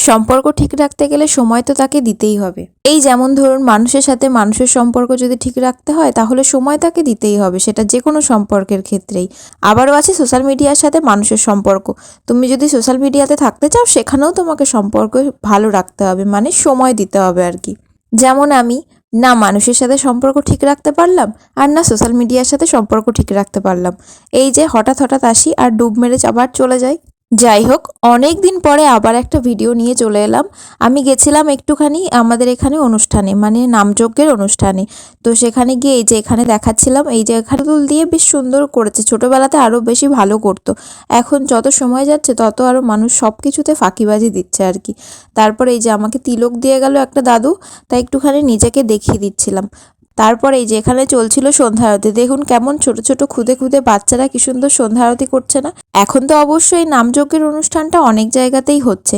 সম্পর্ক ঠিক রাখতে গেলে সময় তো তাকে দিতেই হবে। এই যেমন ধরুন, মানুষের সাথে মানুষের সম্পর্ক যদি ঠিক রাখতে হয় তাহলে সময় তাকে দিতেই হবে, সেটা যে কোনো সম্পর্কের ক্ষেত্রেই। আবারও আছে সোশ্যাল মিডিয়ার সাথে মানুষের সম্পর্ক। তুমি যদি সোশ্যাল মিডিয়াতে থাকতে চাও সেখানেও তোমাকে সম্পর্ক ভালো রাখতে হবে, মানে সময় দিতে হবে আর কি। যেমন আমি না মানুষের সাথে সম্পর্ক ঠিক রাখতে পারলাম, আর না সোশ্যাল মিডিয়ার সাথে সম্পর্ক ঠিক রাখতে পারলাম। এই যে হঠাৎ হঠাৎ আসি আর ডুব মেরে আবার চলে যাই। যাই হোক, অনেক দিন পরে আবার একটা ভিডিও নিয়ে চলে এলাম। আমি গেছিলাম একটুখানি আমাদের এখানে অনুষ্ঠানে, মানে নামযজ্ঞের অনুষ্ঠানে। তো সেখানে গিয়ে এই যে এখানে দেখাচ্ছিলাম, এই যে এখানে ফুল দিয়ে বেশ সুন্দর করেছে। ছোটোবেলাতে আরও বেশি ভালো করতো, এখন যত সময় যাচ্ছে তত আরও মানুষ সব কিছুতে ফাঁকিবাজি দিচ্ছে আর কি। তারপরে এই যে আমাকে তিলক দিয়ে গেল একটা দাদু, তাই একটুখানি নিজেকে দেখিয়ে দিচ্ছিলাম। তারপরে এই যে এখানে চলছিল সন্ধ্যা আরতি, দেখুন কেমন ছোট ছোট খুদে খুদে বাচ্চারা কি সুন্দর সন্ধ্যা আরতি করছে না। এখন তো অবশ্যই নামযজ্ঞের অনুষ্ঠানটা অনেক জায়গাতেই হচ্ছে।